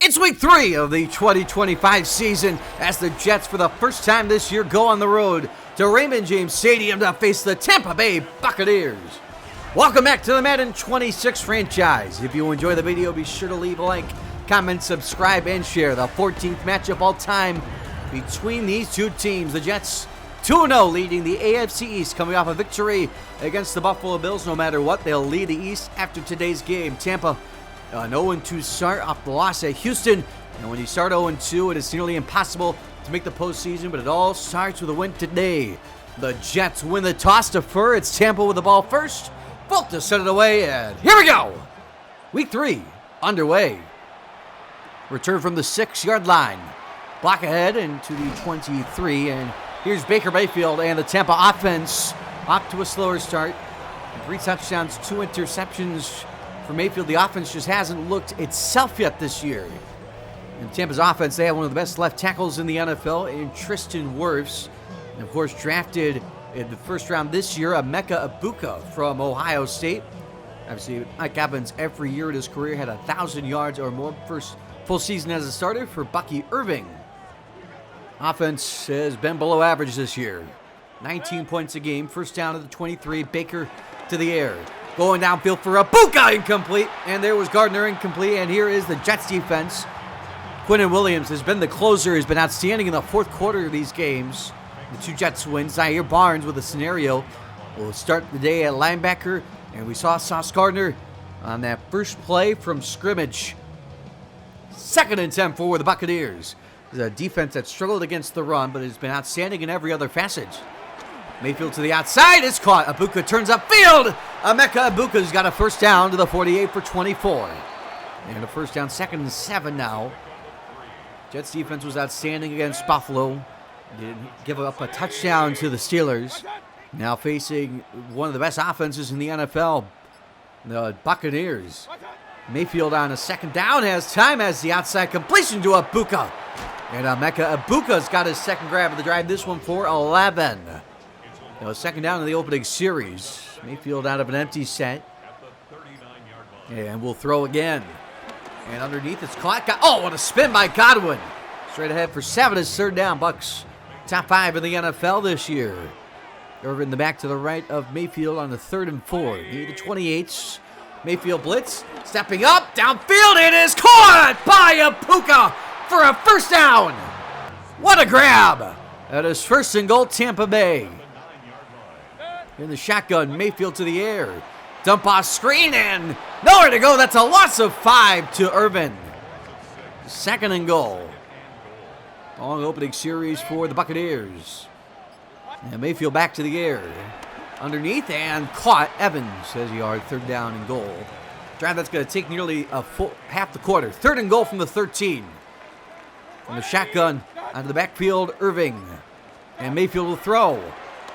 It's week 3 of the 2025 season as the Jets for the first time this year go on the road to Raymond James Stadium to face the Tampa Bay Buccaneers. Welcome back to the Madden 26 franchise. If you enjoy the video, be sure to leave a like, comment, subscribe, and share. The 14th matchup all time between these two teams. The Jets 2-0 leading the AFC East, coming off a victory against the Buffalo Bills. No matter what, they'll lead the East after today's game. Tampa an 0-2 start off the loss at Houston. And when you start 0-2, it is nearly impossible to make the postseason, but it all starts with a win today. The Jets win the toss to defer. It's Tampa with the ball first. Both to set it away, and here we go. Week 3 underway. Return from the 6-yard line. Block ahead into the 23, and here's Baker Mayfield and the Tampa offense off to a slower start. 3 touchdowns, 2 interceptions for Mayfield. The offense just hasn't looked itself yet this year. In Tampa's offense, they have one of the best left tackles in the NFL in Tristan Wirfs. And of course, drafted in the first round this year, Emeka Egbuka from Ohio State. Obviously, Mike Evans every year in his career had 1,000 yards or more. First full season as a starter for Bucky Irving. Offense has been below average this year. 19 points a game. First down to the 23. Baker to the air. Going downfield for Egbuka, incomplete. And there was Gardner, incomplete. And here is the Jets defense. Quinnen Williams has been the closer. He's been outstanding in the fourth quarter of these games. The two Jets win. Zaire Barnes with a scenario will start the day at linebacker. And we saw Sauce Gardner on that first play from scrimmage. 2nd and 10 for the Buccaneers. It's a defense that struggled against the run, but has been outstanding in every other facet. Mayfield to the outside is caught. Egbuka turns upfield. Emeka Egbuka's got a first down to the 48 for 24. And a first down, 2nd and 7 now. Jets defense was outstanding against Buffalo. Didn't give up a touchdown to the Steelers. Now facing one of the best offenses in the NFL, the Buccaneers. Mayfield on a 2nd down has time as the outside completion to Egbuka. And Emeka Egbuka's got his second grab of the drive. This one for 11. Now, 2nd down in the opening series. Mayfield out of an empty set. And we'll throw again. And underneath it's caught. Oh, what a spin by Godwin. Straight ahead for 7 is 3rd down. Bucks top 5 in the NFL this year. Over in the back to the right of Mayfield on the 3rd and 4. Near the 28s. Mayfield blitz. Stepping up. Downfield. It is caught by Egbuka for a first down. What a grab. That is 1st and goal, Tampa Bay. In the shotgun, Mayfield to the air. Dump off screen and nowhere to go. That's a loss of 5 to Irvin. 2nd and goal. Long opening series for the Buccaneers. And Mayfield back to the air. Underneath and caught. Evans has a yard. 3rd down and goal. Drive that's going to take nearly a full half the quarter. 3rd and goal from the 13. From the shotgun onto the backfield, Irving. And Mayfield will throw.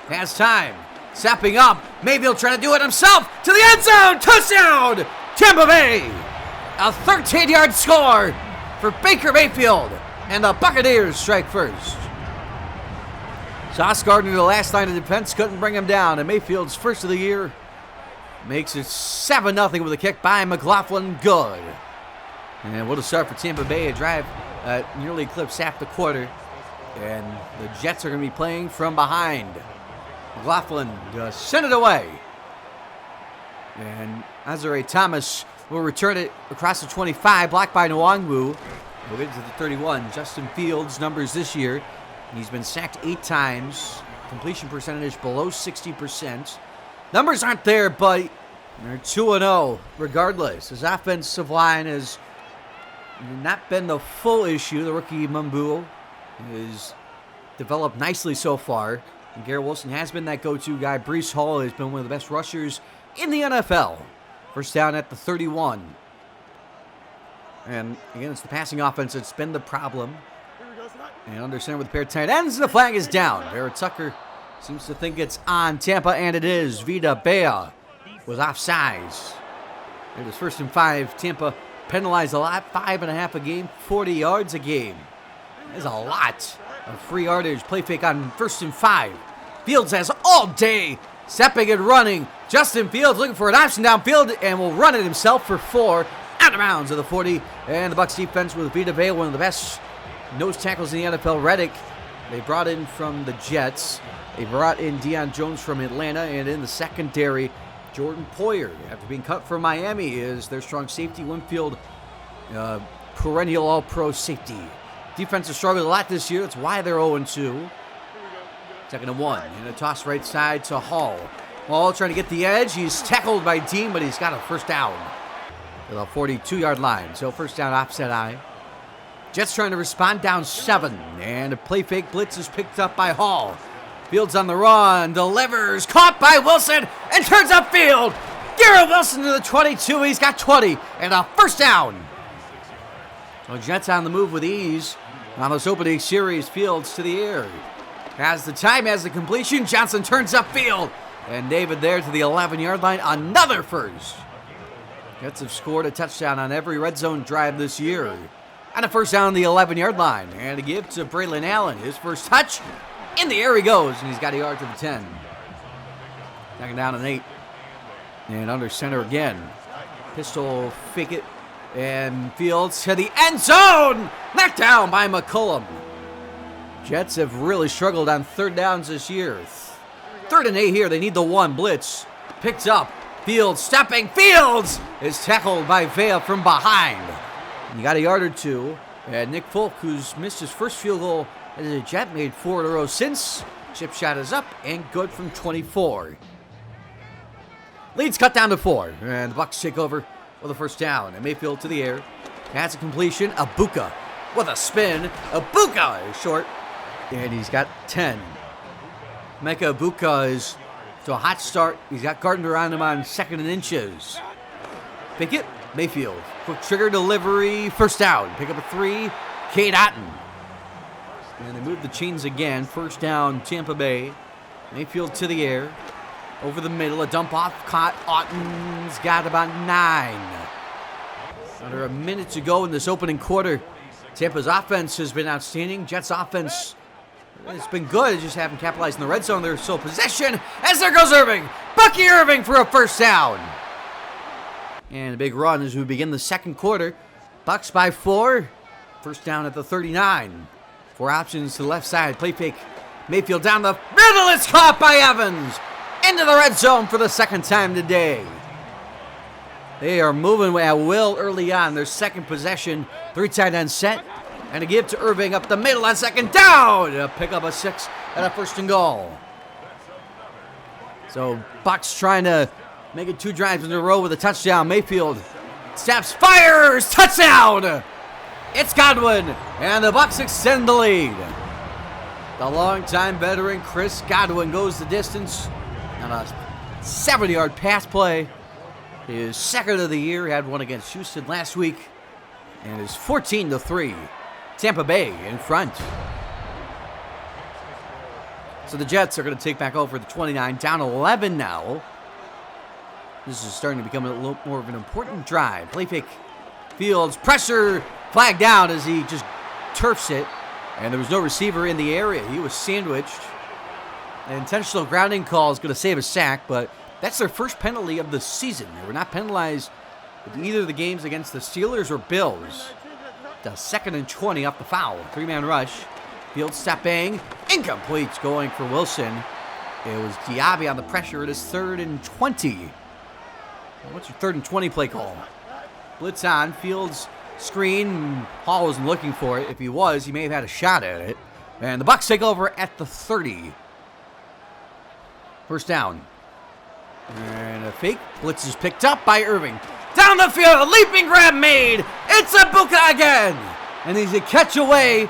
Has time. Sapping up. Mayfield trying to do it himself. To the end zone. Touchdown. Tampa Bay. A 13-yard score for Baker Mayfield. And the Buccaneers strike first. Sauce Gardner, the last line of defense, couldn't bring him down. And Mayfield's first of the year makes it 7-0 with a kick by McLaughlin. Good. And what a start for Tampa Bay. A drive nearly eclipsed half the quarter. And the Jets are going to be playing from behind. McLaughlin sent it away. And Azare Thomas will return it across the 25. Blocked by Nwangwu. We'll get to the 31. Justin Fields' numbers this year. He's been sacked 8 times. Completion percentage below 60%. Numbers aren't there, but they're 2-0 regardless. His offensive line has not been the full issue. The rookie Mumbu has developed nicely so far. And Garrett Wilson has been that go-to guy. Breece Hall has been one of the best rushers in the NFL. First down at the 31. And again, it's the passing offense that's been the problem. And under center with a pair of tight ends, and the flag is down. Barrett Tucker seems to think it's on Tampa, and it is. Vita Bea was offsides. It was 1st and 5. Tampa penalized a lot. 5.5 a game, 40 yards a game. There's a lot of free yardage. Play fake on 1st and 5. Fields has all day. Stepping and running. Justin Fields looking for an option downfield and will run it himself for 4. Out out of bounds at the 40. And the Bucs defense with Vita Vea, one of the best nose tackles in the NFL. Reddick, they brought in from the Jets. They brought in Deion Jones from Atlanta. And in the secondary, Jordan Poyer, after being cut from Miami, is their strong safety. Winfield, perennial all-pro safety. Defense has struggled a lot this year. That's why they're 0-2. 2nd and 1. And a toss right side to Hall. Hall trying to get the edge. He's tackled by Dean, but he's got a first down to the 42-yard line. So first down, offset eye. Jets trying to respond, down 7. And a play fake blitz is picked up by Hall. Fields on the run, delivers, caught by Wilson, and turns upfield. Garrett Wilson to the 22. He's got 20 and a first down. So Jets on the move with ease. On this opening series, Fields to the air. Has the time, has the completion. Johnson turns upfield. And David there to the 11-yard line. Another first. Jets have scored a touchdown on every red zone drive this year. And a first down on the 11-yard line. And a give to Braylon Allen. His first touch. In the air he goes. And he's got a yard to the 10. 2nd down and 8. And under center again. Pistol fake it. And Fields to the end zone. Knocked down by McCollum. Jets have really struggled on 3rd downs this year. 3rd and 8 here. They need the one. Blitz. Picked up. Fields stepping. Fields is tackled by Vea from behind. And you got a yard or two. And Nick Folk, who's missed his first field goal as a Jet, made 4 in a row since. Chip shot is up and good from 24. Lead's cut down to 4. And the Bucs take over with a first down. And Mayfield to the air. Pass a completion. Abuka with a spin. Abuka is short. And he's got 10. Mecca Abuka is to a hot start. He's got Gardner on him on 2nd and inches. Pickett, Mayfield. Quick trigger delivery. First down. Pick up a 3. Cade Otton. And they move the chains again. First down, Tampa Bay. Mayfield to the air. Over the middle. A dump off. Caught. Otton's got about 9. Under a minute to go in this opening quarter. Tampa's offense has been outstanding. Jets' offense, it's been good. They just haven't capitalized in the red zone. They're still possession. As there goes Irving. Bucky Irving for a first down. And a big run as we begin the second quarter. Bucs by 4. First down at the 39. 4 options to the left side. Play fake. Mayfield down the middle. It's caught by Evans. Into the red zone for the second time today. They are moving at will early on. Their second possession. 3 tight end set. And a give to Irving up the middle on 2nd down. To pick up a 6 and a 1st and goal. So Bucs trying to make it 2 drives in a row with a touchdown. Mayfield steps, fires, touchdown. It's Godwin. And the Bucs extend the lead. The longtime veteran Chris Godwin goes the distance on a 70-yard pass play. His 2nd of the year. Had one against Houston last week. And is 14-3. Tampa Bay in front. So the Jets are going to take back over the 29. Down 11 now. This is starting to become a little more of an important drive. Play fake. Fields. Pressure. Flag down as he just turfs it. And there was no receiver in the area. He was sandwiched. An intentional grounding call is going to save a sack, but that's their first penalty of the season. They were not penalized with either of the games against the Steelers or Bills. The 2nd and 20 off the foul. 3-man rush. Fields stepping. Incomplete. Going for Wilson. It was Diaby on the pressure. It is 3rd and 20. What's your 3rd and 20 play call? Blitz on. Fields screen. Hall wasn't looking for it. If he was, he may have had a shot at it. And the Bucs take over at the 30. First down. And a fake. Blitz is picked up by Irving. Down the field, a leaping grab made. It's Abuka again. And he's a catch away,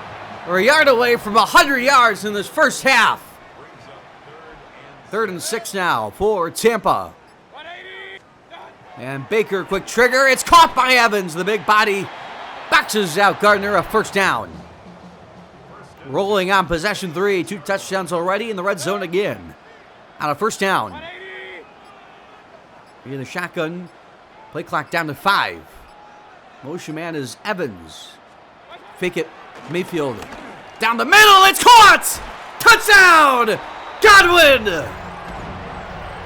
or a yard away from 100 yards in this first half. 3rd and 6 now for Tampa. And Baker, quick trigger. It's caught by Evans. The big body boxes out Gardner, a first down. Rolling on possession 3. 2 touchdowns already in the red zone again. On a first down. In the shotgun. Play clock down to 5. Motion man is Evans. Fake it. Mayfield. Down the middle. It's caught. Touchdown. Godwin.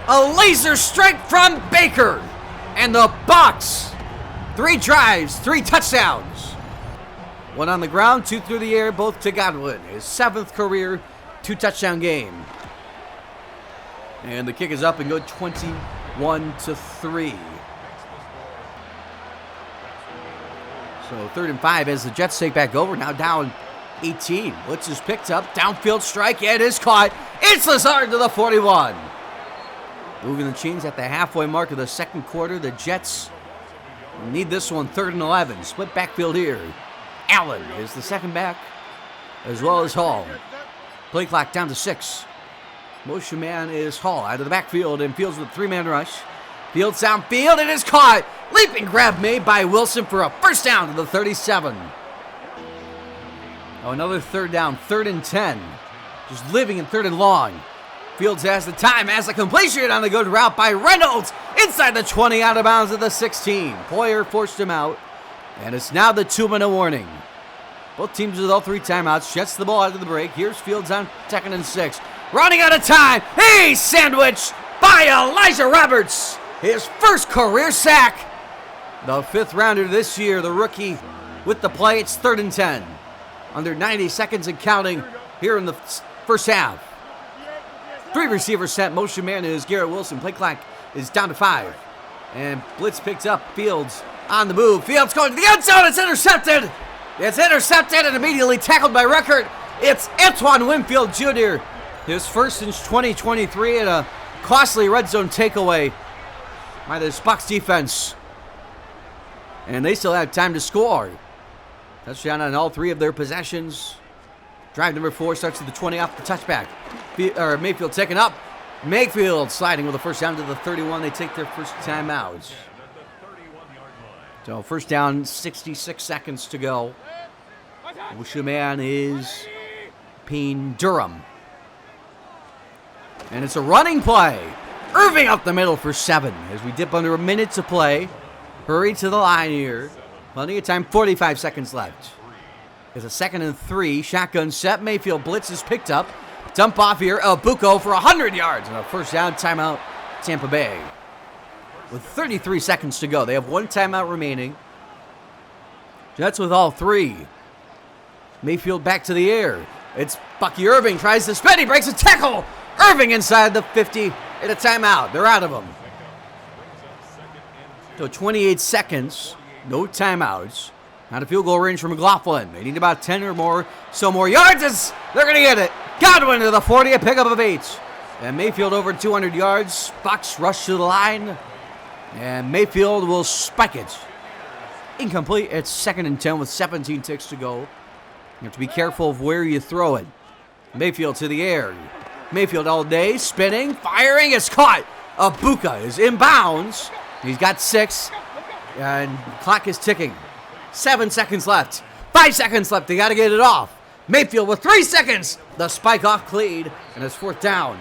A laser strike from Baker. And the Bucs 3 drives, 3 touchdowns. 1 on the ground, 2 through the air, both to Godwin. His 7th career 2-touchdown game. And the kick is up and good, 21-3. So 3rd and 5 as the Jets take back over. Now down 18. Blitz is picked up. Downfield strike. It is caught. It's Lazard to the 41. Moving the chains at the halfway mark of the second quarter. The Jets need this one. 3rd and 11. Split backfield here. Allen is the second back, as well as Hall. Play clock down to 6. Motion man is Hall out of the backfield and Fields with a 3-man rush. Fields downfield. It is caught. Leaping grab made by Wilson for a first down to the 37. Oh, another 3rd down, 3rd and 10. Just living in 3rd and long. Fields has the time, has the completion on the good route by Reynolds. Inside the 20, out of bounds at the 16. Poyer forced him out. And it's now the 2-minute warning. Both teams with all 3 timeouts. Jets the ball out of the break. Here's Fields on 2nd and 6. Running out of time. He's sandwiched by Elijah Roberts. His first career sack. The 5th rounder this year, the rookie with the play. It's 3rd and 10. Under 90 seconds and counting here in the first half. 3 receivers set. Motion man is Garrett Wilson. Play clock is down to 5. And blitz picked up. Fields on the move. Fields going to the end zone. It's intercepted. It's intercepted and immediately tackled by Record. It's Antoine Winfield Jr. His first since 2023 and a costly red zone takeaway by this Bucs defense. And they still have time to score. Touchdown on all 3 of their possessions. Drive number 4 starts at the 20 off the touchback. Mayfield taken up. Mayfield sliding with a first down to the 31. They take their first timeout. So first down, 66 seconds to go. Motion man is Payne Durham. And it's a running play. Irving up the middle for 7 as we dip under a minute to play. Hurry to the line here. Plenty of time, 45 seconds left. It's a 2nd and 3. Shotgun set. Mayfield blitz is picked up. Dump off here. Bucco for 100 yards. And a first down, timeout, Tampa Bay. With 33 seconds to go. They have 1 timeout remaining. Jets with all 3. Mayfield back to the air. It's Bucky Irving. Tries to spin. He breaks a tackle. Irving inside the 50. And a timeout. They're out of them. So 28 seconds. No timeouts. Not a field goal range for McLaughlin. They need about 10 or more. So more yards. They're going to get it. Godwin to the 40. A pickup of 8. And Mayfield over 200 yards. Bucs rush to the line. And Mayfield will spike it. Incomplete. It's 2nd and 10 with 17 ticks to go. You have to be careful of where you throw it. Mayfield to the air. Mayfield all day. Spinning. Firing. It's caught. Bucco is inbounds. He's got 6. And clock is ticking. 7 seconds left. 5 seconds left. They got to get it off. Mayfield with 3 seconds. The spike off cleat. And it's 4th down.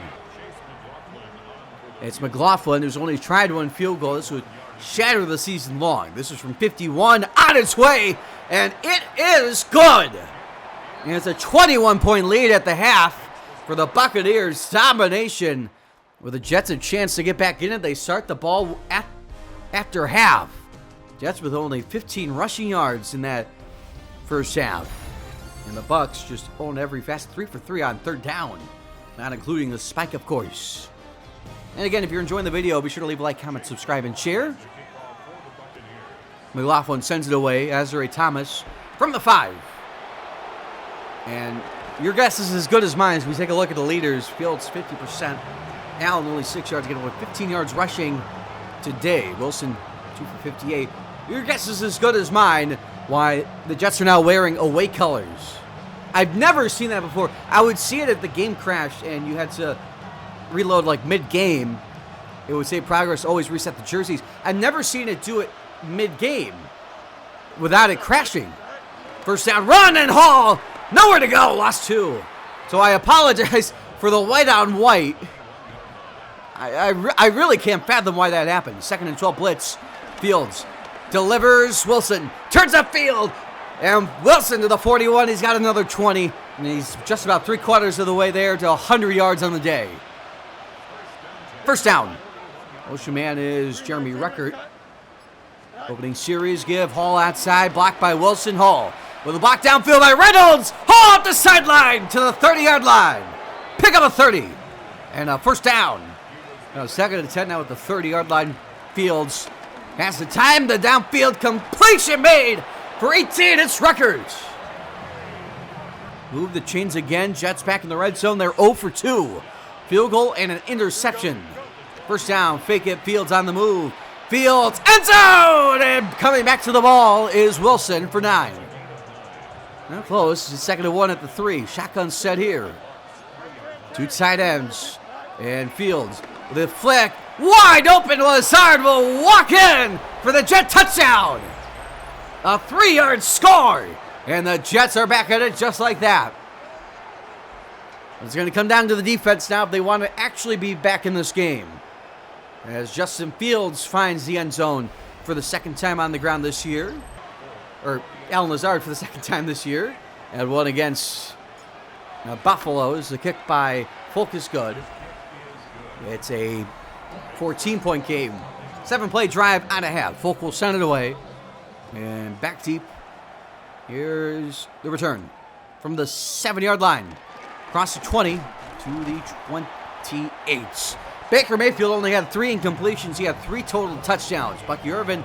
It's McLaughlin who's only tried 1 field goal. This would shatter the season long. This is from 51 on its way. And it is good. And it's a 21-point lead at the half for the Buccaneers. Domination with the Jets a chance to get back in it. They start the ball after half. Jets with only 15 rushing yards in that first half. And the Bucs just own every fast 3 for 3 on 3rd down. Not including the spike, of course. And again, if you're enjoying the video, be sure to leave a like, comment, subscribe, and share. McLaughlin sends it away. Azare Thomas from the 5. And your guess is as good as mine as we take a look at the leaders. Fields 50%. Allen only 6 yards, getting 15 yards rushing today. Wilson 2 for 58. Your guess is as good as mine why the Jets are now wearing away colors. I've never seen that before. I would see it at the game crash and you had to reload like mid-game. It would say progress, always reset the jerseys. I've never seen it do it mid-game without it crashing. First down, run and Hall. Nowhere to go, lost 2. So I apologize for the white on white. I really can't fathom why that happened. 2nd and 12 blitz. Fields delivers. Wilson turns upfield. And Wilson to the 41. He's got another 20. And he's just about 3/4 of the way there to 100 yards on the day. First down. Motion man is Jeremy Record. Opening series give. Hall outside, blocked by Wilson. Hall with a block downfield by Reynolds. Hall up the sideline to the 30-yard line. Pick up a 30 and a first down. Now 2nd and 10 now at the 30-yard line. Fields has the time. The downfield completion made for 18. It's Rutgers. Move the chains again. Jets back in the red zone. They're 0 for 2. Field goal and an interception. First down. Fake it. Fields on the move. Fields, end zone! And coming back to the ball is Wilson for 9. Not close. It's 2nd and 1 at the 3. Shotgun set here. 2 tight ends. And Fields with a flick. Wide open. Lazard will walk in for the Jet touchdown. A 3-yard score. And the Jets are back at it just like that. It's going to come down to the defense now if they want to actually be back in this game. As Justin Fields finds the end zone for the 2nd time on the ground this year. Or Alan Lazard for the 2nd time this year. And one against Buffalo is the kick by Folk is good. It's a 14-point game. 7-play drive and a half. Folk will send it away. And back deep. Here's the return from the 7-yard line. Across the 20 to the 28. Baker Mayfield only had 3 incompletions. He had 3 total touchdowns. Bucky Irvin,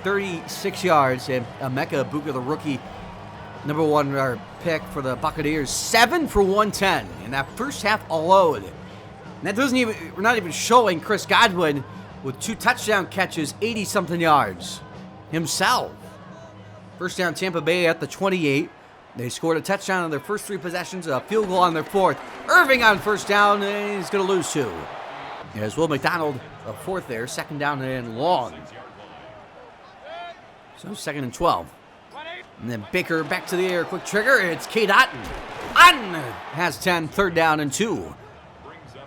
36 yards. And Emeka Egbuka, the rookie, number 1 pick for the Buccaneers, 7 for 110 in that first half alone. And that we're not even showing Chris Godwin with 2 touchdown catches, 80-something yards himself. First down, Tampa Bay at the 28. They scored a touchdown on their first 3 possessions, a field goal on their 4th. Irving on first down, and he's going to lose 2. As Will McDonald, a 4th there, 2nd down and long. So 2nd and 12. And then Baker back to the air, quick trigger. It's Cade Otton. Otton has 10, 3rd down and 2.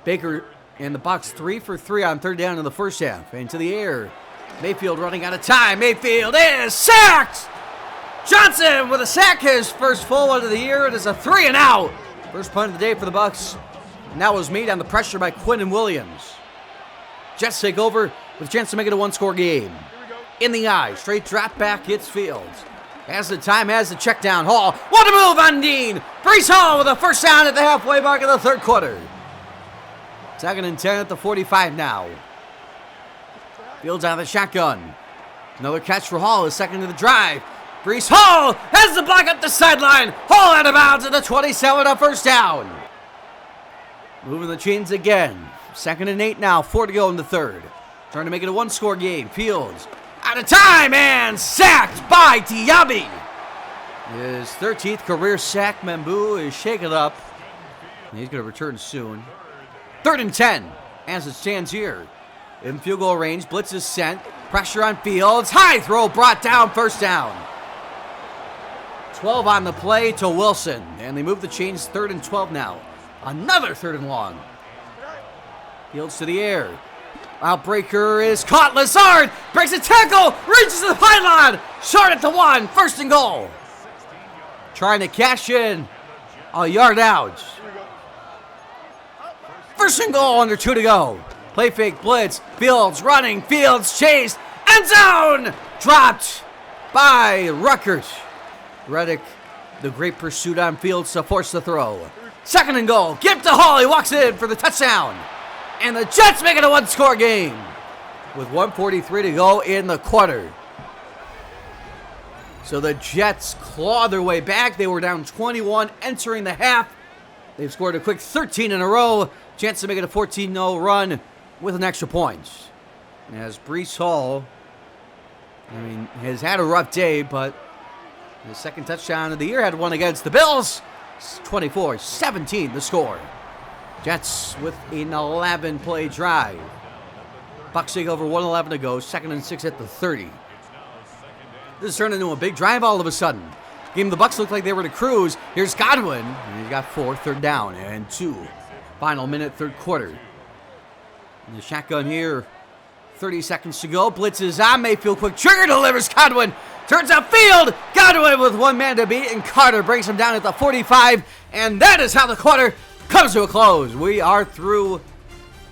Baker and the Bucs 3 for 3 on 3rd down in the first half. Into the air. Mayfield running out of time. Mayfield is sacked. Johnson with a sack, his first full one of the year. It is a 3 and out. First punt of the day for the Bucs. And that was made on the pressure by Quinnen Williams. Jets take over with a chance to make it a 1-score game. In the eye, straight drop back, hits Fields. Has the time, has the check down. Hall, what a move on Dean. Brees Hall with a first down at the halfway mark of the 3rd quarter. 2nd and 10 at the 45 now. Fields out of the shotgun. Another catch for Hall, his 2nd of the drive. Brees Hall has the block up the sideline. Hall out of bounds at the 27, a first down. Moving the chains again. 2nd and 8 now, 4 to go in the 3rd. Trying to make it a 1-score game. Fields out of time and sacked by Diaby. His 13th career sack. Mambu is shaken up. And he's going to return soon. 3rd and 10 as it stands here. In field goal range, blitz is sent. Pressure on Fields. High throw brought down, first down. 12 on the play to Wilson. And they move the chains, 3rd and 12 now. Another 3rd and long. Fields to the air. Outbreaker is caught. Lazard breaks a tackle. Reaches the pylon. Short at the 1. 1st and goal. Trying to cash in a yard out. 1st and goal, under 2 to go. Play fake blitz. Fields running. Fields chased. End zone. Dropped by Rutgers. Reddick, the great pursuit on Fields to force the throw. 2nd and goal. Give to Hall. He walks in for the touchdown. And the Jets make it a 1-score game with 1:43 to go in the quarter. So the Jets claw their way back. They were down 21 entering the half. They've scored a quick 13 in a row. Chance to make it a 14-0 run with an extra point. As Brees Hall, has had a rough day, but his 2nd touchdown of the year, had one against the Bills. 24-17 the score. Jets with an 11-play drive. Bucs take over, 1:11 to go. 2nd and 6 at the 30. This has turned into a big drive all of a sudden. Game the Bucs looked like they were to cruise. Here's Godwin, and he's got 4, 3rd down and 2. Final minute, 3rd quarter. And the shotgun here, 30 seconds to go. Blitz is on. Mayfield, quick trigger, delivers Godwin. Turns upfield. Godwin with 1 man to beat, and Carter brings him down at the 45. And that is how the quarter comes to a close. We are through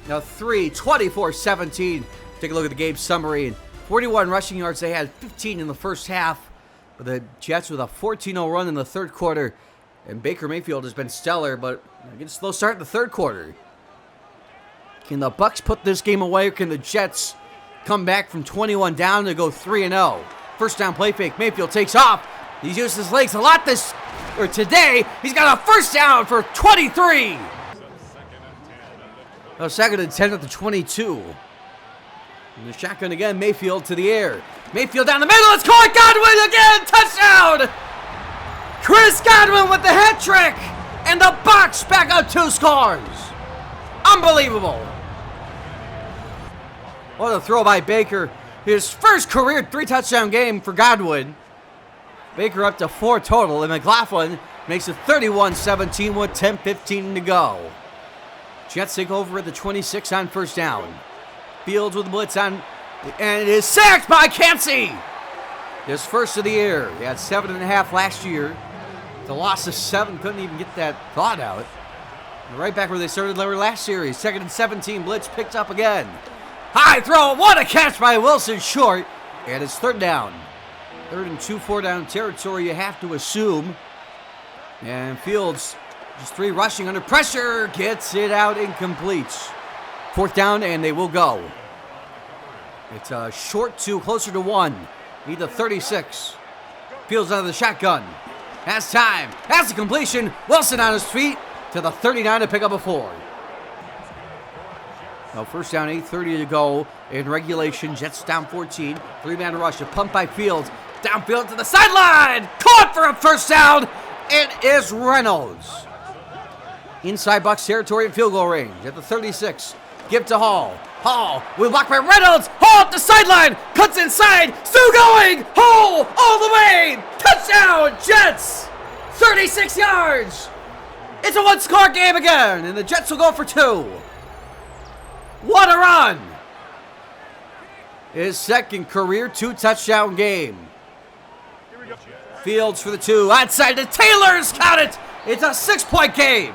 3, 24-17. Take a look at the game summary. 41 rushing yards. They had 15 in the first half. But the Jets with a 14-0 run in the third quarter. And Baker Mayfield has been stellar, but getting a slow start in the third quarter. Can the Bucs put this game away, or can the Jets come back from 21 down to go 3-0? First down play fake. Mayfield takes off. He's used his legs a lot today. He's got a first down for 23. Oh, second and 10 at the 22. And the shotgun again. Mayfield to the air. Mayfield down the middle. It's caught. Godwin again. Touchdown. Chris Godwin with the hat trick. And the Bucs back up 2 scores. Unbelievable. What a throw by Baker. His first career 3-touchdown game for Godwin. Baker up to 4 total, and McLaughlin makes it 31-17 with 10:15 to go. Jets take over at the 26 on first down. Fields with the blitz on, and it is sacked by Cansey. His first of the year. He had 7.5 last year. The loss of 7, couldn't even get that thought out. And right back where they started last series. Second and 17, blitz picked up again. High throw, what a catch by Wilson, short, and it's third down. Third and 2, 4 down territory, you have to assume. And Fields, just 3 rushing under pressure, gets it out, incomplete. Fourth down, and they will go. It's a short 2, closer to 1. Need the 36. Fields out of the shotgun. Has time, has the completion. Wilson on his feet to the 39 to pick up a 4. Now first down, 8:30 to go in regulation. Jets down 14. 3-man rush, a pump by Fields. Downfield to the sideline. Caught for a first down. It is Reynolds. Inside Bucs territory and field goal range at the 36. Give to Hall. Hall with blocked by Reynolds. Hall up the sideline. Cuts inside. Still going. Hall all the way. Touchdown, Jets. 36 yards. It's a 1-score game again, and the Jets will go for 2. What a run! His second career 2-touchdown game. Fields for the 2. Outside to Taylor's got it! It's a 6-point game.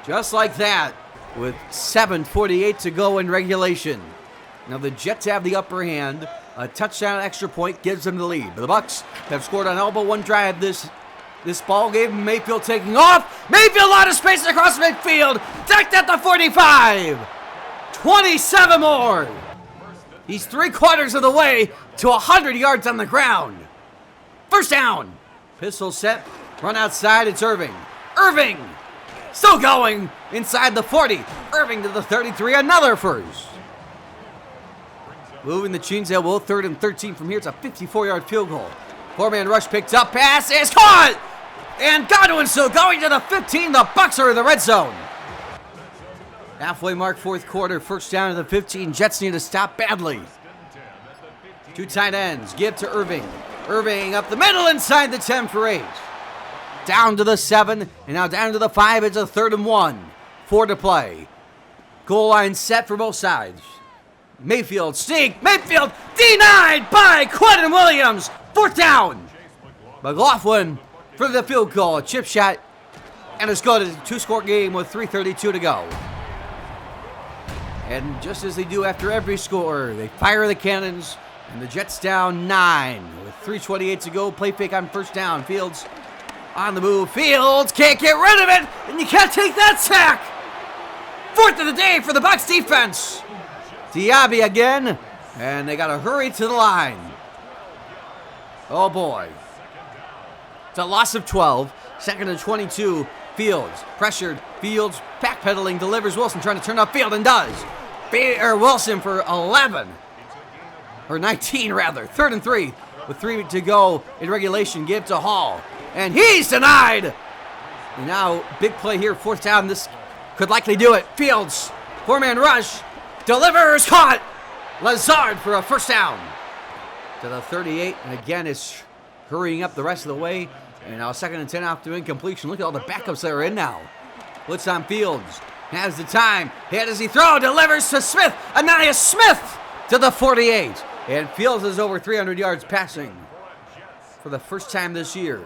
Just like that, with 7:48 to go in regulation. Now the Jets have the upper hand. A touchdown extra point gives them the lead. But the Bucs have scored on elbow one drive this ball game. Mayfield taking off. Mayfield out of space across midfield. Decked at the 45. 27 more. He's 3/4 of the way to 100 yards on the ground. First down. Pistol set. Run outside. It's Irving. Irving. Still going inside the 40. Irving to the 33. Another first. Moving the chains at will. 3rd and 13 from here. It's a 54-yard field goal. 4-man rush picked up. Pass is caught. And Godwin still going to the 15. The Bucs are in the red zone. Halfway mark, 4th quarter. First down to the 15. Jets need to stop badly. 2 tight ends. Give to Irving. Irving up the middle inside the 10 for 8. Down to the 7. And now down to the 5. It's a 3rd and 1. 4 to play. Goal line set for both sides. Mayfield sneak. Mayfield denied by Quentin Williams. 4th down. McLaughlin for the field goal. A chip shot. And it's good. It's a 2-score game with 3:32 to go. And just as they do after every score, they fire the cannons. And the Jets down 9 with 3:28 to go. Play fake on first down. Fields on the move. Fields can't get rid of it. And you can't take that sack. 4th of the day for the Bucs defense. Diaby again. And they got to hurry to the line. Oh boy. It's a loss of 12. 2nd and 22. Fields pressured. Fields backpedaling. Delivers. Wilson trying to turn upfield and does. Wilson for 11. Or 19 rather. 3rd and 3 with 3 to go in regulation. Give to Hall. And he's denied. And now big play here. 4th down. This could likely do it. Fields. 4-man rush. Delivers. Caught. Lazard for a first down. To the 38. And again it's hurrying up the rest of the way. And now 2nd and 10 after incompletion. Look at all the backups that are in now. Blitz on Fields. Has the time. How does he throw? Delivers to Smith. Ananias Smith to the 48. And Fields is over 300 yards passing for the first time this year.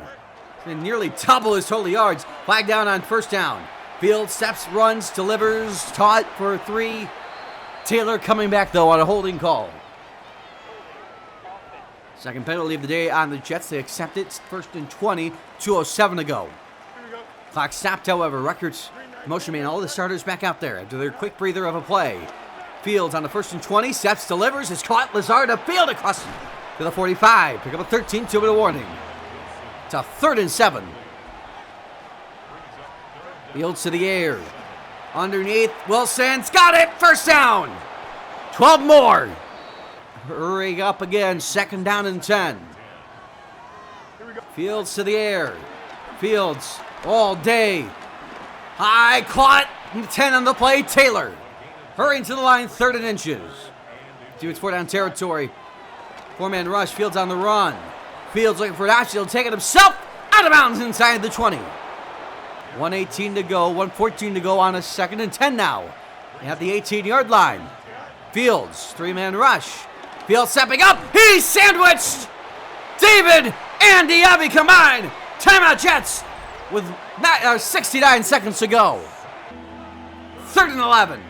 And nearly double his total yards. Flag down on first down. Fields steps, runs, delivers, taught for 3. Taylor coming back though on a holding call. Second penalty of the day on the Jets. They accept it. First and 20, 2:07 to go. Clock stopped, however. Records, motion man, all the starters back out there after their quick breather of a play. Fields on the first and 20. Steps, delivers. It's caught. Lazard upfield across to the 45. Pick up a 13, 2-minute warning. It's a 3rd and 7. Fields to the air. Underneath. Wilson's got it. First down. 12 more. Hurrying up again. 2nd down and 10. Fields to the air. Fields all day. High caught. 10 on the play. Taylor. Hurrying to the line. 3rd and inches. It's 4 down territory. 4-man rush. Fields on the run. Fields looking for an option. He'll take it himself. Out of bounds inside the 20. 1:18 to go. 1:14 to go on a 2nd and 10 now. At the 18-yard line. Fields. 3-man rush. Fields stepping up. He's sandwiched. David and Diaby combined. Timeout Jets with 69 seconds to go. 3rd and 11.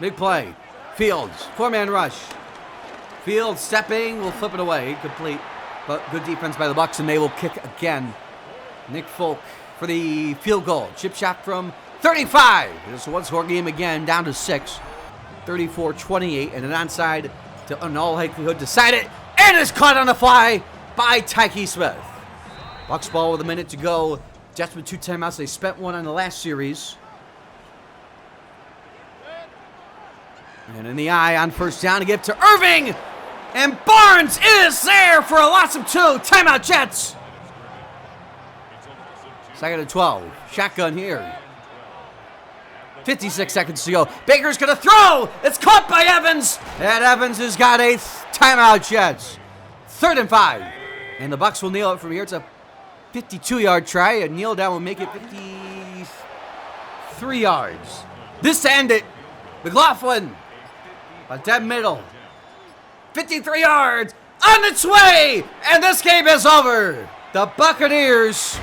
Big play. Fields. 4-man rush. Fields stepping. Will flip it away. Complete. But good defense by the Bucs, and they will kick again. Nick Folk for the field goal. Chip shot from 35. It's a one-score game again, down to 6. 34-28, and an onside to, in all likelihood, decide it. And it's caught on the fly by Tyke Smith. Bucs ball with a minute to go. Jets with 2 timeouts. They spent one on the last series. And in the eye on first down to give to Irving. And Barnes is there for a loss of 2. Timeout Jets. 2nd and 12. Shotgun here. 56 seconds to go. Baker's going to throw. It's caught by Evans. And Evans has got a timeout Jets. 3rd and 5. And the Bucs will nail it from here. It's a 52-yard try. A kneel down will make it 53 yards. This to end it. McLaughlin. A dead middle. 53 yards. On its way. And this game is over. The Buccaneers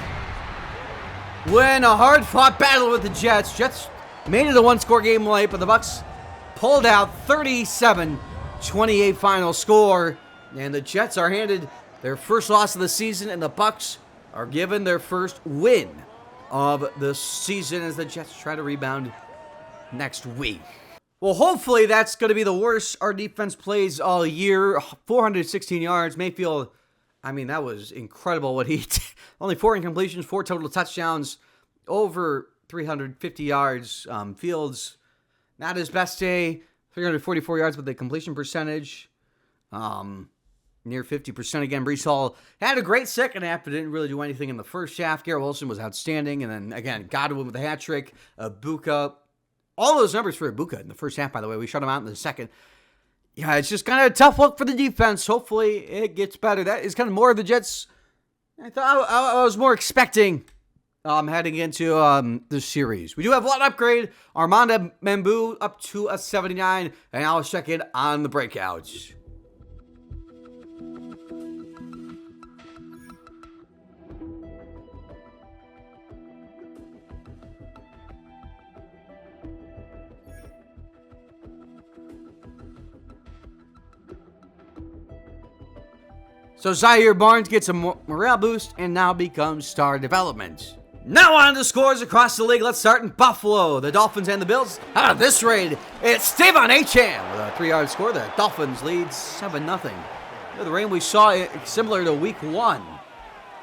win a hard-fought battle with the Jets. Jets made it a one-score game late, but the Bucs pulled out 37-28 final score. And the Jets are handed their first loss of the season, and the Bucs are given their first win of the season as the Jets try to rebound next week. Well, hopefully that's going to be the worst our defense plays all year. 416 yards. Mayfield, I mean, that was incredible what he did. Only 4 incompletions, 4 total touchdowns, over 350 yards. Fields, not his best day. 344 yards with the completion percentage. Near 50% again. Breece Hall had a great second half, but didn't really do anything in the first half. Garrett Wilson was outstanding. And then, again, Godwin with a hat trick. Ibuka. All those numbers for Ibuka in the first half, by the way. We shut him out in the second. Yeah, it's just kind of a tough look for the defense. Hopefully it gets better. That is kind of more of the Jets I thought I was more expecting heading into this series. We do have one upgrade. Armando Mambu up to a 79. And I'll check in on the breakouts. So Zaire Barnes gets a morale boost and now becomes star development. Now on to scores across the league. Let's start in Buffalo. The Dolphins and the Bills. Out of this raid, it's Stevon Achane with a 3-yard score. The Dolphins lead 7-0. The rain we saw similar to week 1.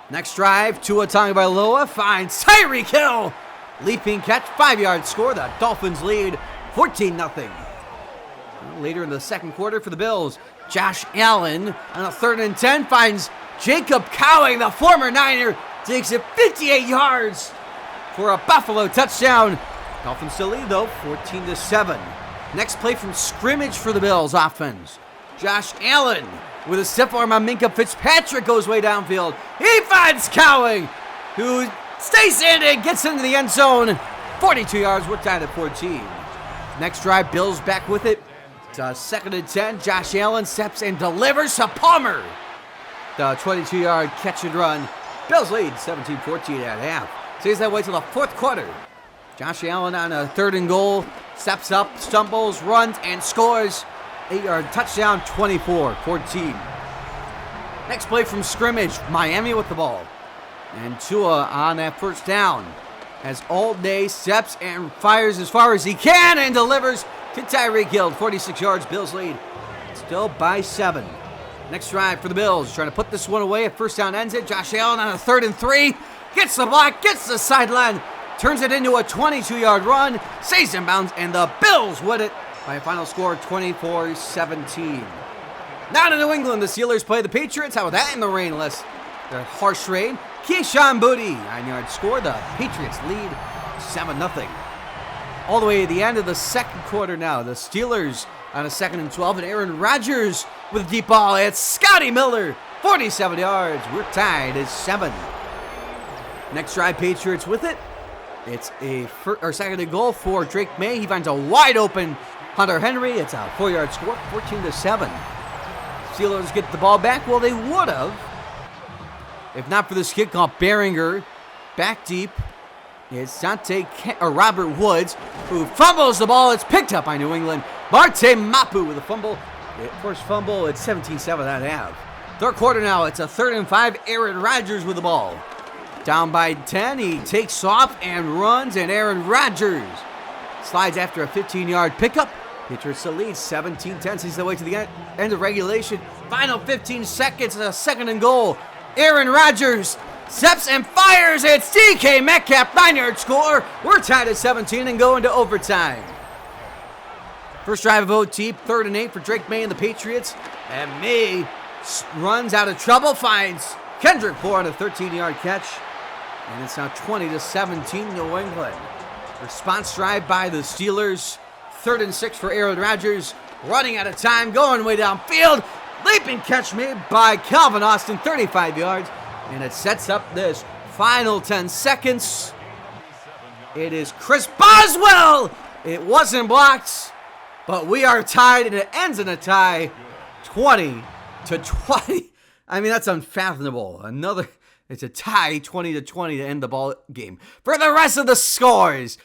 Next drive, Tua Tagovailoa finds Tyreek Hill. Leaping catch, 5-yard score. The Dolphins lead 14-0. Later in the second quarter for the Bills, Josh Allen on a 3rd and 10 finds Jacob Cowing, the former Niner, takes it 58 yards for a Buffalo touchdown. Dolphins still lead though, 14-7. Next play from scrimmage for the Bills offense. Josh Allen with a stiff arm on Minkah Fitzpatrick goes way downfield. He finds Cowing, who stays standing, gets into the end zone. 42 yards, we're tied at 14. Next drive, Bills back with it. It's a 2nd and 10. Josh Allen steps and delivers to Palmer. The 22-yard catch and run. Bills lead 17-14 at half. Stays that way till the fourth quarter. Josh Allen on a 3rd and goal. Steps up, stumbles, runs, and scores. 8-yard touchdown, 24-14. Next play from scrimmage, Miami with the ball. And Tua on that first down as all day steps and fires as far as he can and delivers to Tyreek Hill. 46 yards, Bills lead. Still by 7. Next drive for the Bills. Trying to put this one away. At first down ends it. Josh Allen on a 3rd and 3. Gets the block, gets the sideline. Turns it into a 22-yard run. Stays in bounds, and the Bills win it by a final score of 24-17. Now to New England. The Steelers play the Patriots. How about that in the rainless? The harsh rain. Keyshawn Boutte, 9-yard score. The Patriots lead 7-0. All the way to the end of the second quarter now. The Steelers on a 2nd and 12, and Aaron Rodgers with a deep ball. It's Scotty Miller, 47 yards. We're tied at 7. Next drive, Patriots with it. It's a 2nd and goal for Drake May. He finds a wide open Hunter Henry. It's a 4-yard score, 14-7. Steelers get the ball back. Well, they would have if not for this kickoff. Behringer back deep. It's Robert Woods who fumbles the ball. It's picked up by New England. Marte Mapu with a fumble. First fumble. It's 17-7 at half. Third quarter now. It's a 3rd and 5. Aaron Rodgers with the ball. Down by 10. He takes off and runs, and Aaron Rodgers slides after a 15-yard pickup. Patriots the lead, 17-10. Sees the way to the end of regulation. Final 15 seconds. A 2nd and goal. Aaron Rodgers steps and fires. It's DK Metcalf, 9-yard score. We're tied at 17 and going to overtime. First drive of OT, 3rd and 8 for Drake May and the Patriots. And May runs out of trouble, finds Kendrick Bourne on a 13-yard catch. And it's now 20-17 New England. Response drive by the Steelers. 3rd and 6 for Aaron Rodgers. Running out of time, going way downfield. Leaping catch made by Calvin Austin, 35 yards. And it sets up this final 10 seconds. It is Chris Boswell. It wasn't blocked, but we are tied, and it ends in a tie, 20-20. I mean, that's unfathomable. It's a tie, 20-20 to end the ball game. For the rest of the scores,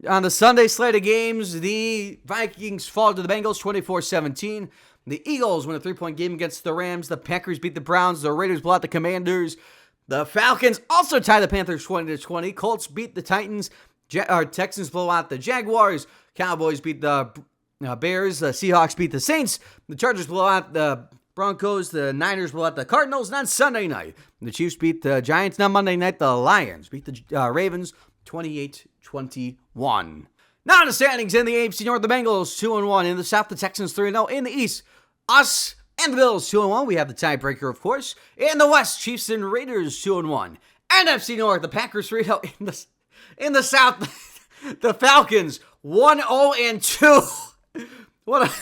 on the Sunday slate of games, the Vikings fall to the Bengals 24-17. The Eagles win a 3-point game against the Rams. The Packers beat the Browns. The Raiders blow out the Commanders. The Falcons also tie the Panthers 20-20. Colts beat the Titans. Texans blow out the Jaguars. Cowboys beat the Bears. The Seahawks beat the Saints. The Chargers blow out the Broncos. The Niners blow out the Cardinals. And on Sunday night, the Chiefs beat the Giants. Now Monday night, the Lions beat the Ravens 28-21. Now the standings in the AFC North, the Bengals 2-1. In the South, the Texans 3-0. In the East, us and the Bills 2-1. We have the tiebreaker, of course. In the West, Chiefs and Raiders 2-1. NFC North, the Packers 3-0. In the South, the Falcons 1-0-2.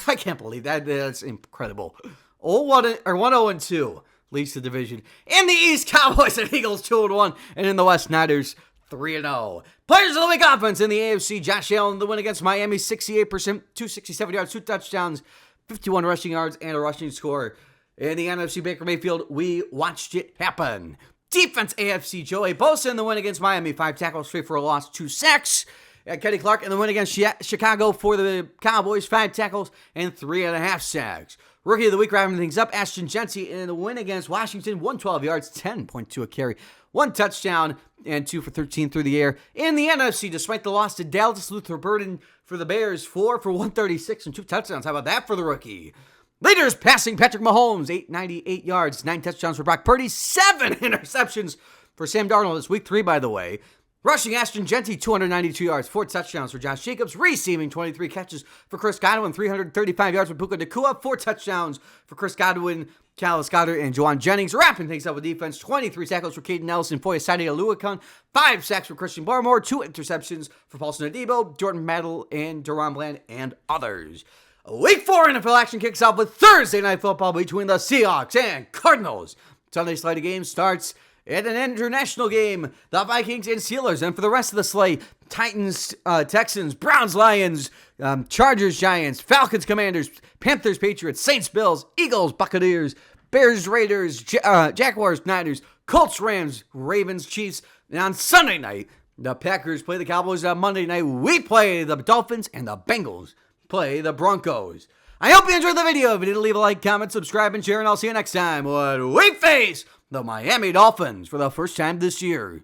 I can't believe that. That's incredible. 1-0-2 leads the division. In the East, Cowboys and Eagles 2-1. And in the West, Niners 3-0. Players of the week offense in the AFC. Josh Allen, the win against Miami, 68%, 267 yards, 2 touchdowns, 51 rushing yards, and a rushing score. In the NFC, Baker Mayfield, we watched it happen. Defense AFC, Joey Bosa in the win against Miami, 5 tackles, 3 for a loss, 2 sacks. Kenny Clark in the win against Chicago for the Cowboys, 5 tackles and 3.5 sacks. Rookie of the week, wrapping things up, Ashton Jeanty in the win against Washington, 112 yards, 10.2 a carry, 1 touchdown, and 2 for 13 through the air. In the NFC, despite the loss to Dallas, Luther Burden for the Bears, 4 for 136 and 2 touchdowns. How about that for the rookie? Leaders passing, Patrick Mahomes, 898 yards, 9 touchdowns for Brock Purdy, 7 interceptions for Sam Darnold. It's week 3, by the way. Rushing, Ashton Jeanty, 292 yards, 4 touchdowns for Josh Jacobs. Receiving, 23 catches for Chris Godwin, 335 yards for Puka Nacua, 4 touchdowns for Chris Godwin, Calais Goddard, and Juwan Jennings. Wrapping things up with defense, 23 tackles for Caden Nelson, Foyesade Aluakon, 5 sacks for Christian Barmore, 2 interceptions for Paulson Adebo, Jordan Mattel, and Deron Bland, and others. Week 4 NFL action kicks off with Thursday Night Football between the Seahawks and Cardinals. Sunday slate of games starts at an international game, the Vikings and Steelers. And for the rest of the slate, Titans, Texans, Browns, Lions, Chargers, Giants, Falcons, Commanders, Panthers, Patriots, Saints, Bills, Eagles, Buccaneers, Bears, Raiders, Jaguars, Niners, Colts, Rams, Ravens, Chiefs. And on Sunday night, the Packers play the Cowboys. On Monday night, we play the Dolphins, and the Bengals play the Broncos. I hope you enjoyed the video. If you did, leave a like, comment, subscribe, and share, and I'll see you next time when we face the Miami Dolphins for the first time this year.